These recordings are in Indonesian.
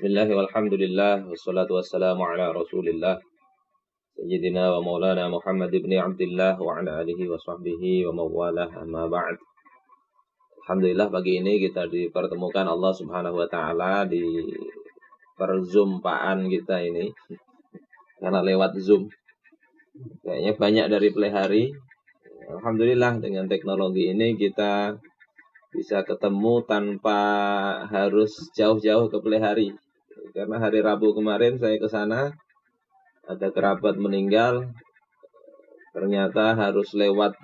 Bismillah walhamdulillah wassalatu wassalamu ala Rasulillah Sayyidina wa Maulana Muhammad ibn Abdullah wa ala alihi wa sahbihi wa mawalah amma ba'd. Alhamdulillah pagi ini kita dipertemukan Allah Subhanahu wa taala di perzumpaan kita ini karena lewat Zoom. Kayaknya banyak dari pelihari. Alhamdulillah dengan teknologi ini kita bisa ketemu tanpa harus jauh-jauh ke pelihari. Karena hari Rabu kemarin saya ke sana, ada kerabat meninggal, ternyata harus lewat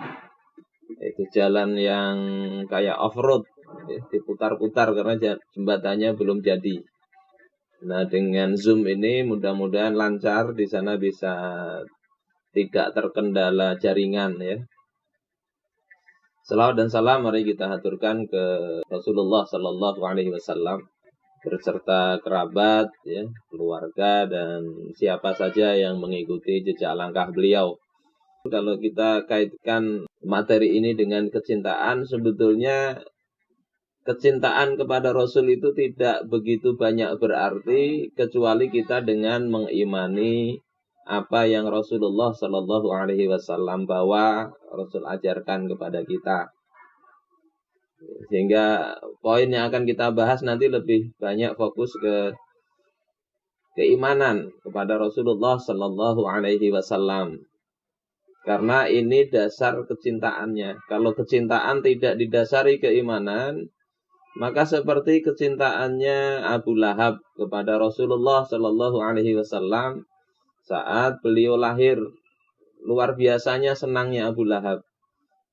itu jalan yang kayak off-road, diputar-putar karena jembatannya belum jadi. Nah, dengan Zoom ini mudah-mudahan lancar, di sana bisa tidak terkendala jaringan ya. Selawat dan salam mari kita haturkan ke Rasulullah Sallallahu Alaihi Wasallam berserta kerabat, ya, keluarga dan siapa saja yang mengikuti jejak langkah beliau. Kalau kita kaitkan materi ini dengan kecintaan, sebetulnya kecintaan kepada Rasul itu tidak begitu banyak berarti kecuali kita dengan mengimani apa yang Rasulullah Sallallahu Alaihi Wasallam bawa, Rasul ajarkan kepada kita. Sehingga poin yang akan kita bahas nanti lebih banyak fokus ke keimanan kepada Rasulullah Sallallahu Alaihi Wasallam. Karena ini dasar kecintaannya. Kalau kecintaan tidak didasari keimanan, maka seperti kecintaannya Abu Lahab kepada Rasulullah Sallallahu Alaihi Wasallam. Saat beliau lahir, luar biasanya senangnya Abu Lahab.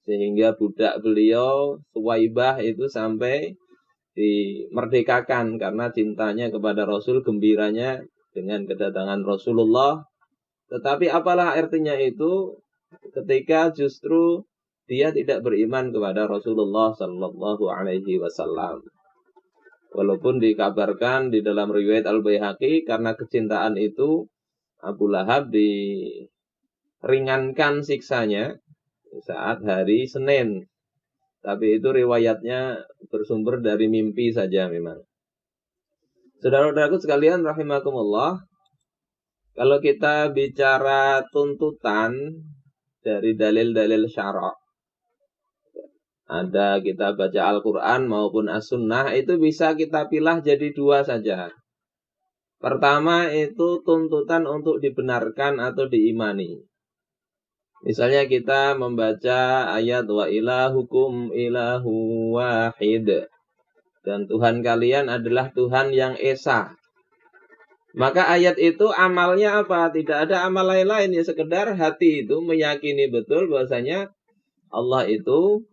Sehingga budak beliau, Suwaibah itu sampai dimerdekakan karena cintanya kepada Rasul, gembiranya dengan kedatangan Rasulullah. Tetapi apalah artinya itu ketika justru dia tidak beriman kepada Rasulullah Sallallahu Alaihi Wasallam. Walaupun dikabarkan di dalam riwayat Al-Baihaqi karena kecintaan itu Abu Lahab diringankan siksanya saat hari Senin. Tapi itu riwayatnya bersumber dari mimpi saja memang. Saudara-saudaraku sekalian rahimakumullah, kalau kita bicara tuntutan dari dalil-dalil syara', ada kita baca Al-Quran maupun As-Sunnah, itu bisa kita pilih jadi dua saja. Pertama itu tuntutan untuk dibenarkan atau diimani. Misalnya kita membaca ayat wa ilahukum ilahu wahid. Dan Tuhan kalian adalah Tuhan yang esa. Maka ayat itu amalnya apa? Tidak ada amal lain-lain. Ya sekedar hati itu meyakini betul bahwasanya Allah itu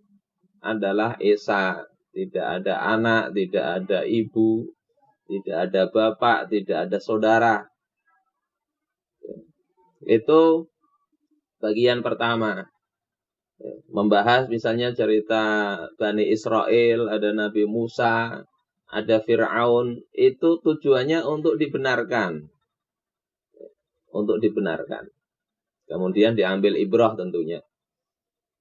adalah esa. Tidak ada anak, tidak ada ibu, tidak ada bapak, tidak ada saudara. Itu bagian pertama. Membahas misalnya cerita Bani Israel, ada Nabi Musa, ada Fir'aun. Itu tujuannya untuk dibenarkan. Untuk dibenarkan. Kemudian diambil ibrah tentunya.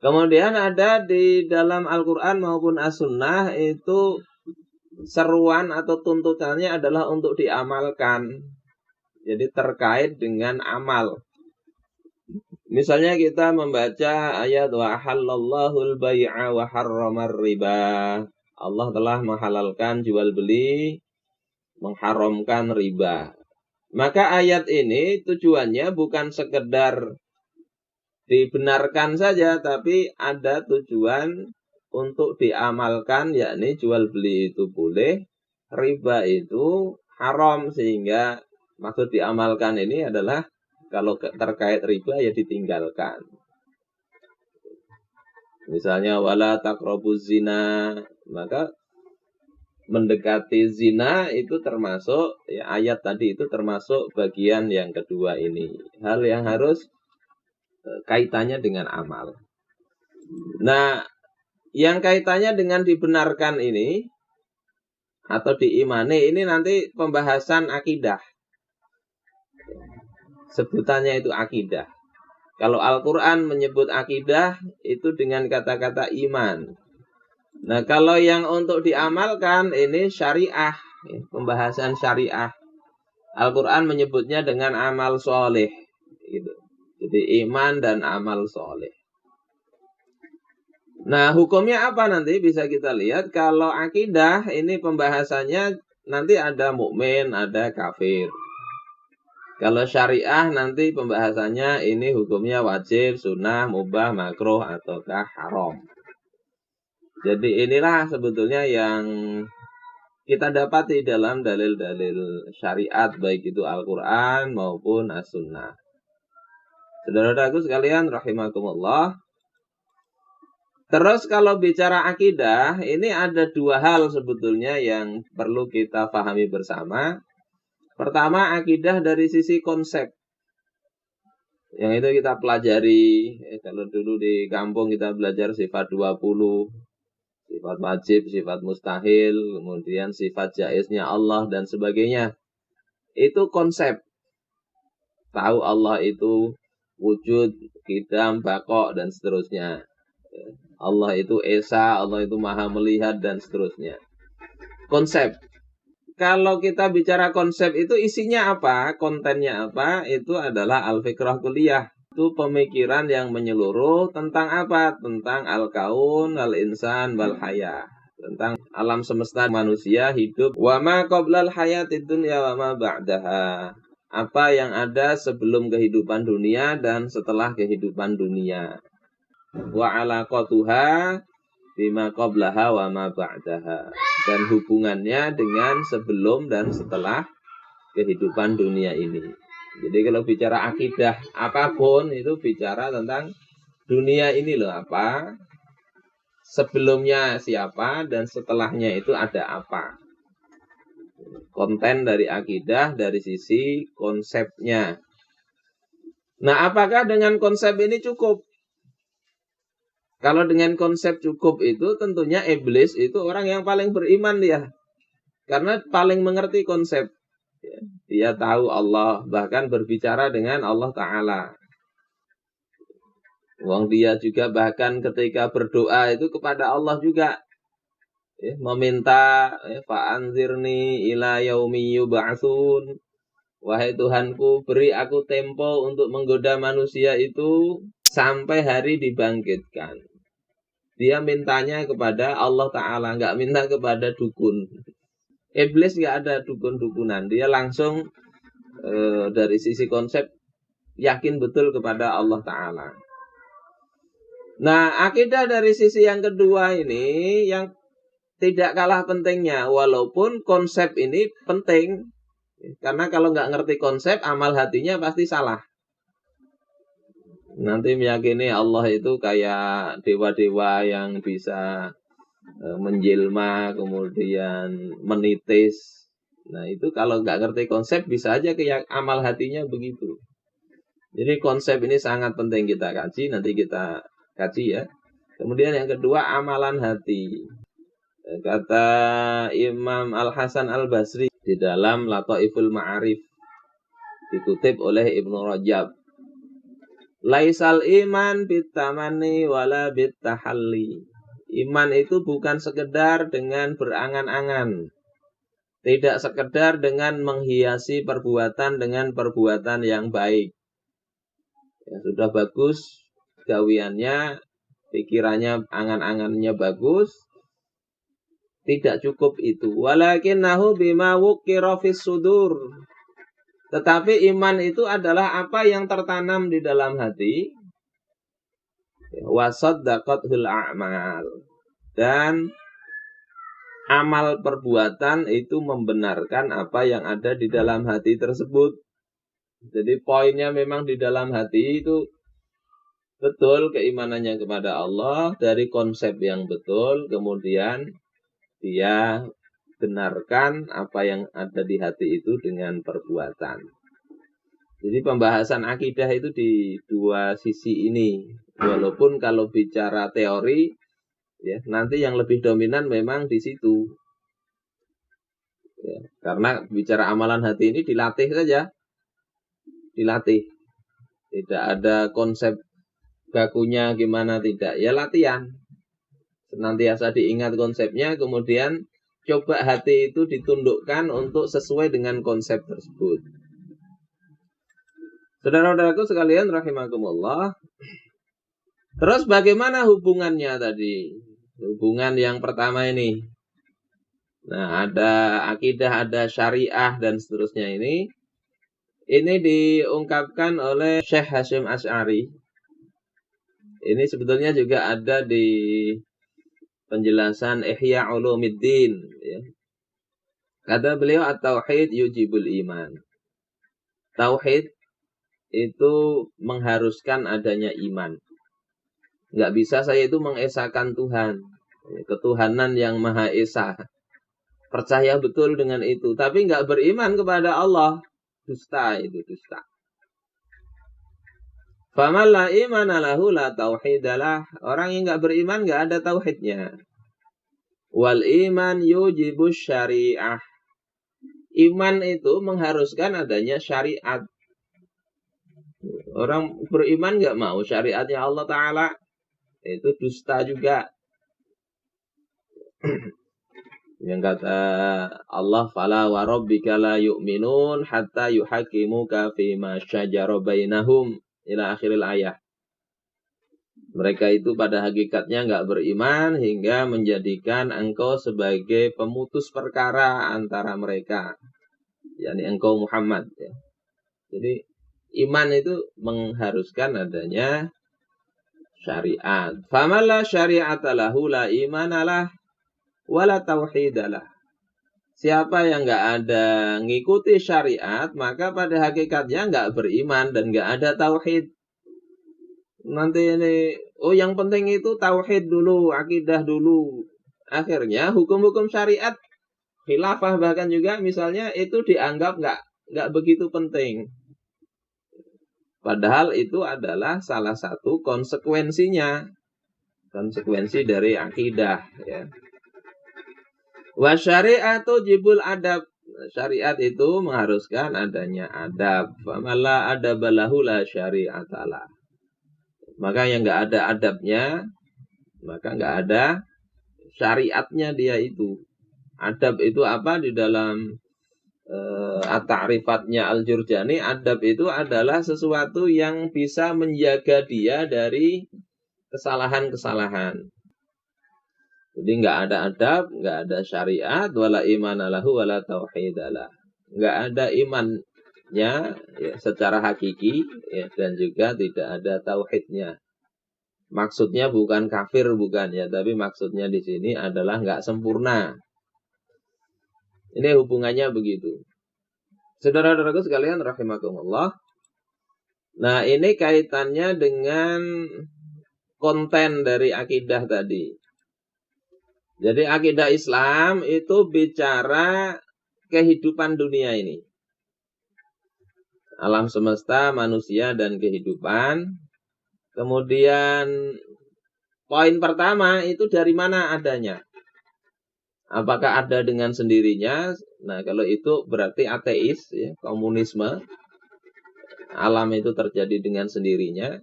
Kemudian ada di dalam Al-Quran maupun As-Sunnah itu seruan atau tuntutannya adalah untuk diamalkan. Jadi terkait dengan amal. Misalnya kita membaca ayat wa halallahu al-bai'a wa harramar riba. Allah telah menghalalkan jual beli, mengharamkan riba. Maka ayat ini tujuannya bukan sekedar dibenarkan saja, tapi ada tujuan untuk diamalkan, yakni jual beli itu boleh, riba itu haram, sehingga maksud diamalkan ini adalah kalau terkait riba ya ditinggalkan. Misalnya wala taqrabuz zina, maka mendekati zina itu termasuk ya, ayat tadi itu termasuk bagian yang kedua ini. Hal yang harus kaitannya dengan amal. Nah, yang kaitannya dengan dibenarkan ini atau diimani ini nanti pembahasan akidah. Sebutannya itu akidah. Kalau Al-Quran menyebut akidah itu dengan kata-kata iman. Nah, kalau yang untuk diamalkan ini syariah, pembahasan syariah. Al-Quran menyebutnya dengan amal soleh. Gitu. Jadi iman dan amal soleh. Nah, hukumnya apa nanti bisa kita lihat. Kalau akidah ini pembahasannya nanti ada mukmin, ada kafir. Kalau syariah nanti pembahasannya ini hukumnya wajib, sunnah, mubah, makruh, ataukah haram. Jadi inilah sebetulnya yang kita dapati dalam dalil-dalil syariat, baik itu Al-Quran maupun As-Sunnah. Saudara-saudaraku sekalian, rahimakumullah. Terus kalau bicara akidah, ini ada dua hal sebetulnya yang perlu kita pahami bersama. Pertama, akidah dari sisi konsep. Yang itu kita pelajari, kalau dulu di kampung kita belajar sifat 20, sifat wajib, sifat mustahil, kemudian sifat jaiznya Allah dan sebagainya. Itu konsep. Tahu Allah itu wujud, qidam, baqa, dan seterusnya. Allah itu esa, Allah itu maha melihat, dan seterusnya. Konsep. Kalau kita bicara konsep itu isinya apa, kontennya apa, itu adalah al-fikrah kuliah. Itu pemikiran yang menyeluruh tentang apa? Tentang al-kaun, al-insan, wal-haya. Tentang alam semesta manusia hidup. Wa ma qoblal hayatid dunya wa ma ba'daha. Apa yang ada sebelum kehidupan dunia dan setelah kehidupan dunia. Wa alaqatuha bima qablaha wa ma ba'daha. Dan hubungannya dengan sebelum dan setelah kehidupan dunia ini. Jadi kalau bicara akidah apapun itu bicara tentang dunia ini loh apa, sebelumnya siapa dan setelahnya itu ada apa. Konten dari akidah dari sisi konsepnya. Nah, apakah dengan konsep ini cukup? Kalau dengan konsep cukup itu tentunya iblis itu orang yang paling beriman dia. Karena paling mengerti konsep. Dia tahu Allah, bahkan berbicara dengan Allah Ta'ala. Wong dia juga bahkan ketika berdoa itu kepada Allah juga. Meminta, fa'anzirni ila yaumi yub'atsun. Wahai Tuhanku, beri aku tempo untuk menggoda manusia itu sampai hari dibangkitkan. Dia mintanya kepada Allah Ta'ala, nggak minta kepada dukun. Iblis nggak ada dukun-dukunan. Dia langsung dari sisi konsep yakin betul kepada Allah Ta'ala. Nah, akidah dari sisi yang kedua ini yang tidak kalah pentingnya. Walaupun konsep ini penting. Karena kalau nggak ngerti konsep, amal hatinya pasti salah. Nanti meyakini Allah itu kayak dewa-dewa yang bisa menjelma, kemudian menitis. Nah itu kalau nggak ngerti konsep bisa aja kayak amal hatinya begitu. Jadi konsep ini sangat penting kita kaji, nanti kita kaji ya. Kemudian yang kedua amalan hati. Kata Imam Al-Hasan Al-Basri di dalam Lataiful Ma'arif, dikutip oleh Ibnu Rajab. Laisal iman bitamani wala bitahalli. Iman itu bukan sekedar dengan berangan-angan. Tidak sekedar dengan menghiasi perbuatan dengan perbuatan yang baik. Ya, sudah bagus gawiannya, pikirannya, angan-angannya bagus. Tidak cukup itu. Walakinnahu bima wuqira fis sudur. Tetapi iman itu adalah apa yang tertanam di dalam hati. Wasaddaqathul a'mal. Dan amal perbuatan itu membenarkan apa yang ada di dalam hati tersebut. Jadi poinnya memang di dalam hati itu betul keimanannya kepada Allah dari konsep yang betul. Kemudian dia benarkan apa yang ada di hati itu dengan perbuatan. Jadi pembahasan akidah itu di dua sisi ini. Walaupun kalau bicara teori, ya nanti yang lebih dominan memang di situ. Ya, karena bicara amalan hati ini dilatih saja. Dilatih. Tidak ada konsep bakunya gimana tidak. Ya latihan. Senantiasa diingat konsepnya, kemudian coba hati itu ditundukkan untuk sesuai dengan konsep tersebut. Saudara-saudaraku sekalian rahimakumullah. Terus bagaimana hubungannya tadi? Hubungan yang pertama ini. Nah, ada akidah, ada syariah dan seterusnya ini. Ini diungkapkan oleh Syekh Hasyim Asy'ari. Ini sebetulnya juga ada di penjelasan Ihya Ulumuddin, ya. Kata beliau, at-tauhid yujibul iman. Tauhid itu mengharuskan adanya iman. Nggak bisa saya itu mengesahkan Tuhan, ketuhanan yang Maha Esa. Percaya betul dengan itu, tapi nggak beriman kepada Allah, dusta itu, dusta. Faman la imana lahu la tauhidalah. Orang yang nggak beriman nggak ada tauhidnya. Wal iman yujibus syariah. Iman itu mengharuskan adanya syariat. Orang beriman nggak mau syariatnya Allah Ta'ala, itu dusta juga. Yang kata Allah, fala wa rabbika la yu'minun hatta yuhakimuka fima syajara bainahum, ila akhiril ayat. Mereka itu pada hakikatnya nggak beriman hingga menjadikan engkau sebagai pemutus perkara antara mereka, yakni engkau Muhammad, ya. Jadi iman itu mengharuskan adanya syariat. Famalla syari'ata lahu la imanalah wala tauhidalah. Siapa yang nggak ada ngikuti syariat, maka pada hakikatnya nggak beriman dan nggak ada tauhid. Nanti ini, yang penting itu tauhid dulu, akidah dulu. Akhirnya hukum-hukum syariat, khilafah bahkan juga misalnya itu dianggap nggak begitu penting. Padahal itu adalah salah satu konsekuensinya, konsekuensi dari akidah, ya. Wa syari'atu jibul adab. Syariat itu mengharuskan adanya adab. Famala adabalahu la syari'atalah. Maka yang nggak ada adabnya, maka nggak ada syariatnya dia itu. Adab itu apa? Di dalam at-ta'rifatnya Al-Jurjani, adab itu adalah sesuatu yang bisa menjaga dia dari kesalahan-kesalahan. Jadi nggak ada adab, nggak ada syariat, wala imana lahu, wala tauhidalah. Nggak ada imannya, ya, secara hakiki, ya, dan juga tidak ada tauhidnya. Maksudnya bukan kafir, bukan, ya, tapi maksudnya di sini adalah nggak sempurna. Ini hubungannya begitu. Saudara-saudaraku sekalian rahimakumullah. Nah, ini kaitannya dengan konten dari akidah tadi. Jadi akidah Islam itu bicara kehidupan dunia ini. Alam semesta, manusia, dan kehidupan. Kemudian poin pertama itu dari mana adanya? Apakah ada dengan sendirinya? Nah, kalau itu berarti ateis, ya, komunisme. Alam itu terjadi dengan sendirinya.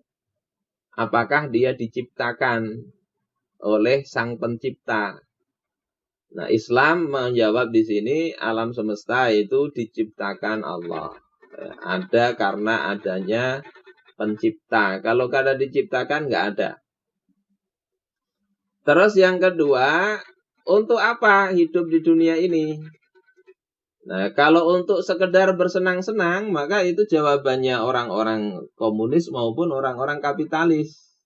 Apakah dia diciptakan oleh Sang Pencipta? Nah, Islam menjawab di sini alam semesta itu diciptakan Allah. Ada karena adanya pencipta. Kalau kada diciptakan nggak ada. Terus yang kedua, untuk apa hidup di dunia ini? Nah, kalau untuk sekedar bersenang-senang, maka itu jawabannya orang-orang komunis maupun orang-orang kapitalis.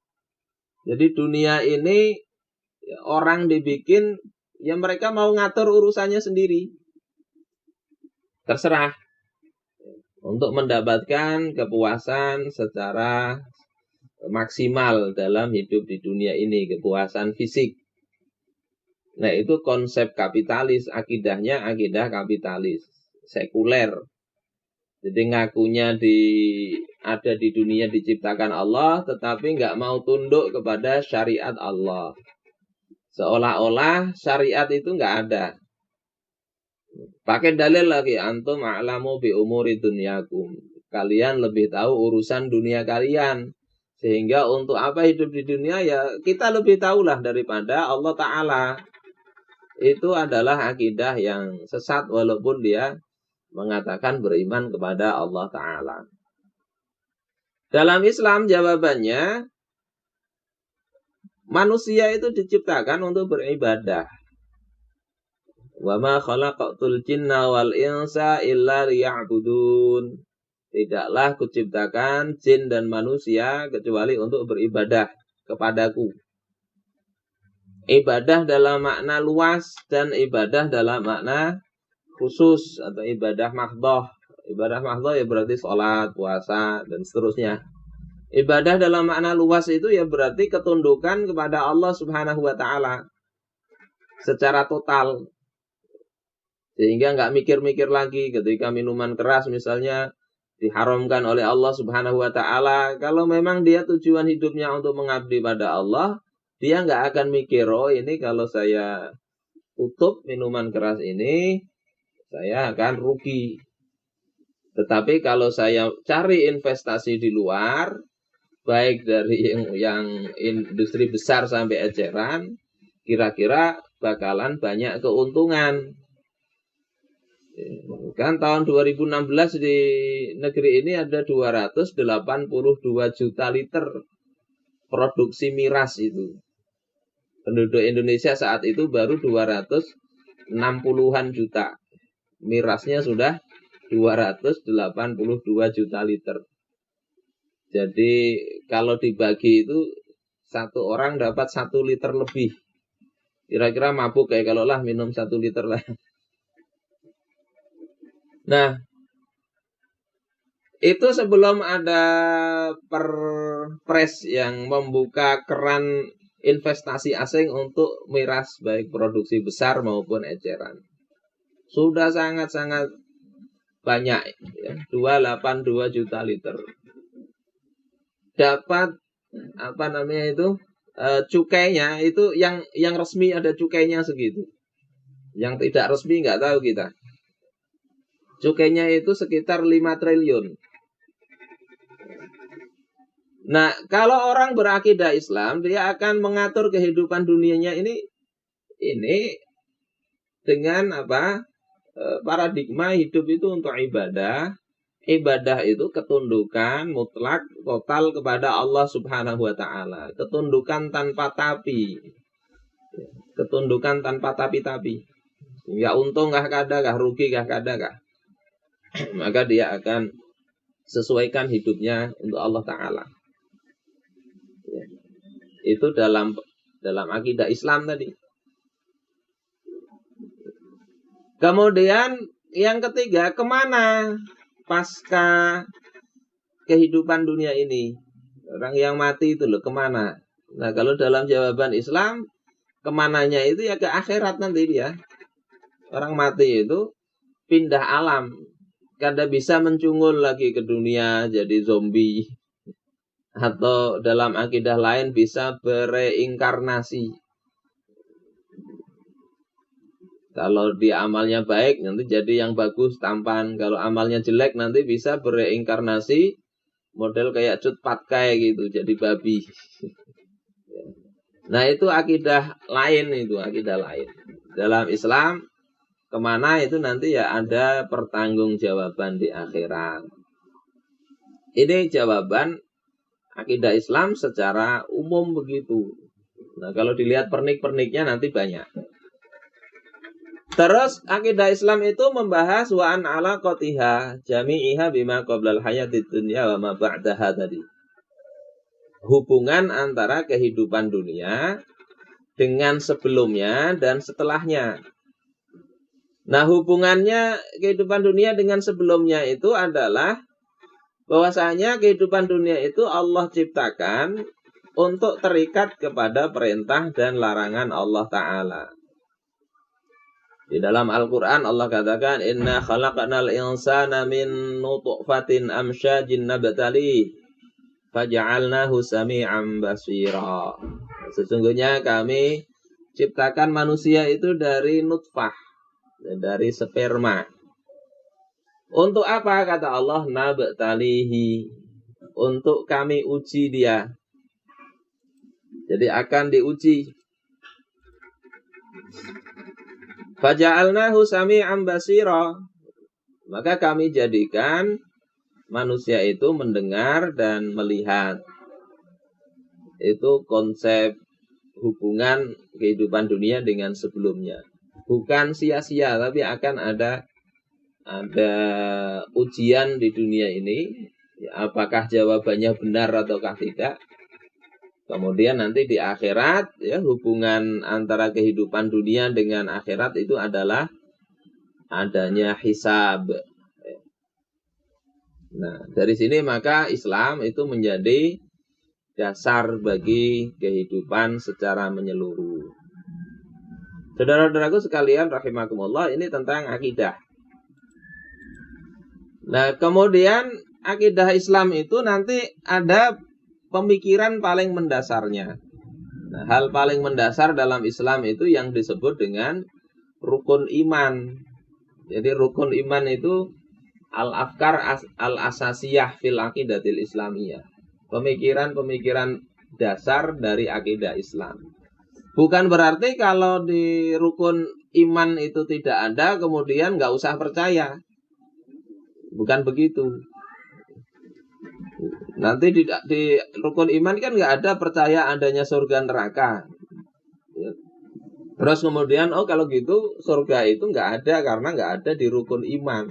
Jadi dunia ini orang dibikin, ya mereka mau ngatur urusannya sendiri. Terserah. Untuk mendapatkan kepuasan secara maksimal dalam hidup di dunia ini. Kepuasan fisik. Nah, itu konsep kapitalis. Akidahnya akidah kapitalis. Sekuler. Jadi ngakunya ada di dunia diciptakan Allah, tetapi nggak mau tunduk kepada syariat Allah. Seolah-olah syariat itu nggak ada. Pakai dalil lagi, antum a'lamu bi umuri dunyakum. Kalian lebih tahu urusan dunia kalian. Sehingga untuk apa hidup di dunia, ya kita lebih tahulah daripada Allah Ta'ala. itu adalah akidah yang sesat walaupun dia mengatakan beriman kepada Allah Ta'ala. Dalam Islam jawabannya, manusia itu diciptakan untuk beribadah. Wa ma khalaqatul jinna wal insa illa liya'budun. Tidaklah kuciptakan jin dan manusia kecuali untuk beribadah kepadaku. Ibadah dalam makna luas dan ibadah dalam makna khusus atau ibadah mahdhah. Ibadah mahdhah ya berarti sholat, puasa, dan seterusnya. Ibadah dalam makna luas itu ya berarti ketundukan kepada Allah Subhanahu wa Ta'ala secara total. Sehingga nggak mikir-mikir lagi ketika minuman keras misalnya diharamkan oleh Allah Subhanahu wa Ta'ala. Kalau memang dia tujuan hidupnya untuk mengabdi pada Allah, dia nggak akan mikir, oh ini kalau saya tutup minuman keras ini, saya akan rugi. Tetapi kalau saya cari investasi di luar, baik dari yang industri besar sampai eceran, kira-kira bakalan banyak keuntungan. Kan tahun 2016 di negeri ini ada 282 juta liter produksi miras itu. Penduduk Indonesia saat itu baru 260-an juta. Mirasnya sudah 282 juta liter. Jadi kalau dibagi itu satu orang dapat 1 liter lebih. Kira-kira mabuk kayak kalau lah minum 1 liter lah. Nah, itu sebelum ada perpres yang membuka keran investasi asing untuk miras baik produksi besar maupun eceran. Sudah sangat-sangat banyak ya, 282 juta liter. Dapat apa namanya itu? Cukainya itu yang resmi ada cukainya segitu. Yang tidak resmi nggak tahu kita. Cukainya itu sekitar 5 triliun. Nah, kalau orang berakidah Islam, dia akan mengatur kehidupan dunianya ini dengan apa? Paradigma hidup itu untuk ibadah. Ibadah itu ketundukan mutlak total kepada Allah Subhanahu wa Ta'ala. Ketundukan tanpa tapi. Ketundukan tanpa tapi-tapi. Ya untung kah kada kah, rugi kah kada kah. Maka dia akan sesuaikan hidupnya untuk Allah Ta'ala. Ya. Itu dalam akidah Islam tadi. Kemudian yang ketiga, kemana pasca kehidupan dunia ini? Orang yang mati itu loh, kemana? Nah kalau dalam jawaban Islam, kemananya itu ya ke akhirat nanti dia. Orang mati itu pindah alam. Kada bisa mencungul lagi ke dunia jadi zombie. Atau dalam akidah lain bisa bereinkarnasi. Kalau dia amalnya baik nanti jadi yang bagus tampan. Kalau amalnya jelek nanti bisa bereinkarnasi model kayak Cut Patkai gitu, jadi babi. Nah itu akidah lain itu, akidah lain. Dalam Islam kemana itu nanti ya ada pertanggungjawaban di akhirat. Ini jawaban akidah Islam secara umum begitu. Nah kalau dilihat pernik-perniknya nanti banyak. Terus akidah Islam itu membahas wa'an ala qotiha jami'iha bima qoblal hayatid dunya wa ma ba'daha tadi. Hubungan antara kehidupan dunia dengan sebelumnya dan setelahnya. Nah hubungannya kehidupan dunia dengan sebelumnya itu adalah bahwasanya kehidupan dunia itu Allah ciptakan untuk terikat kepada perintah dan larangan Allah Ta'ala. Di dalam Al-Quran Allah katakan, Inna khalaqnal insana min nutfatin amsyajin nabtali faja'alnahu sami'an basira. Sesungguhnya kami ciptakan manusia itu dari nutfah, dari sperma. Untuk apa kata Allah? Nabtalihi. Untuk kami uji dia. Jadi akan diuji. Faja'alnahu sami'an basira. Maka kami jadikan manusia itu mendengar dan melihat. Itu konsep hubungan kehidupan dunia dengan sebelumnya. Bukan sia-sia, tapi akan ada ujian di dunia ini. Apakah jawabannya benar ataukah tidak? Kemudian nanti di akhirat, ya, hubungan antara kehidupan dunia dengan akhirat itu adalah adanya hisab. Nah, dari sini maka Islam itu menjadi dasar bagi kehidupan secara menyeluruh. Saudara-saudaraku sekalian rahimakumullah, ini tentang akidah. Nah, kemudian akidah Islam itu nanti ada pemikiran paling mendasarnya. Nah, hal paling mendasar dalam Islam itu yang disebut dengan rukun iman. Jadi rukun iman itu al-afkar al-asasiyah fil aqidatil islamiyah. Pemikiran-pemikiran dasar dari akidah Islam. Bukan berarti kalau di rukun iman itu tidak ada, kemudian nggak usah percaya. Bukan begitu. Nanti di rukun iman kan nggak ada percaya adanya surga neraka. Terus kemudian, oh kalau gitu surga itu nggak ada karena nggak ada di rukun iman.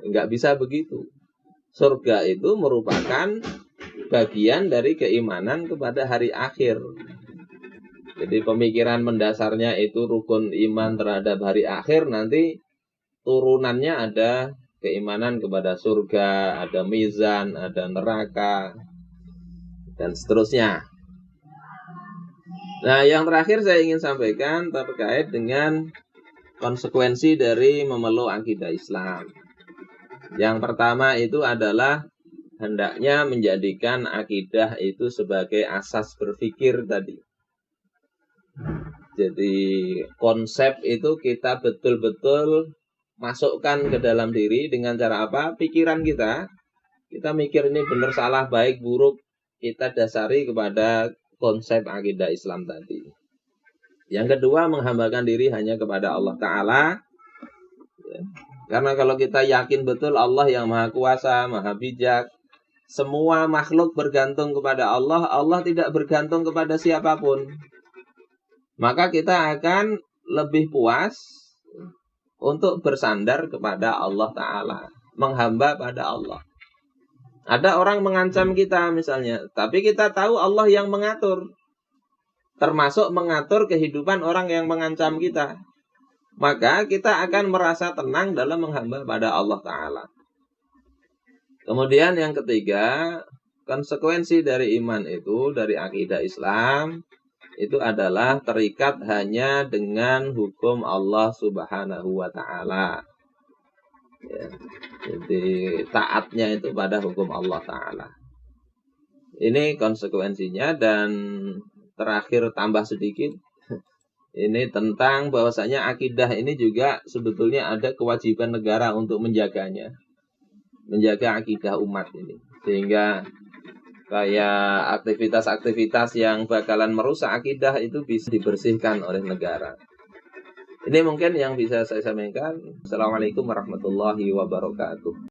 Nggak bisa begitu. Surga itu merupakan bagian dari keimanan kepada hari akhir. Jadi pemikiran mendasarnya itu rukun iman terhadap hari akhir, nanti turunannya ada keimanan kepada surga, ada mizan, ada neraka, dan seterusnya. Nah, yang terakhir saya ingin sampaikan terkait dengan konsekuensi dari memeluk akidah Islam. Yang pertama itu adalah hendaknya menjadikan akidah itu sebagai asas berpikir tadi. Jadi konsep itu kita betul-betul masukkan ke dalam diri dengan cara apa? Pikiran kita. Kita mikir ini benar salah, baik buruk, kita dasari kepada konsep akidah Islam tadi. Yang kedua, menghambakan diri hanya kepada Allah Ta'ala. Ya. Karena kalau kita yakin betul Allah yang maha kuasa, maha bijak, semua makhluk bergantung kepada Allah, Allah tidak bergantung kepada siapapun. Maka kita akan lebih puas untuk bersandar kepada Allah Ta'ala, menghamba pada Allah. Ada orang mengancam kita misalnya, tapi kita tahu Allah yang mengatur, termasuk mengatur kehidupan orang yang mengancam kita. Maka kita akan merasa tenang dalam menghamba pada Allah Ta'ala. Kemudian yang ketiga, konsekuensi dari iman itu, dari akidah Islam, itu adalah terikat hanya dengan hukum Allah Subhanahu wa Ta'ala. Ya, jadi taatnya itu pada hukum Allah Ta'ala. Ini konsekuensinya. Dan terakhir tambah sedikit, ini tentang bahwasanya akidah ini juga sebetulnya ada kewajiban negara untuk menjaganya, menjaga akidah umat ini, sehingga kayak aktivitas-aktivitas yang bakalan merusak akidah itu bisa dibersihkan oleh negara. Ini mungkin yang bisa saya sampaikan. Assalamualaikum warahmatullahi wabarakatuh.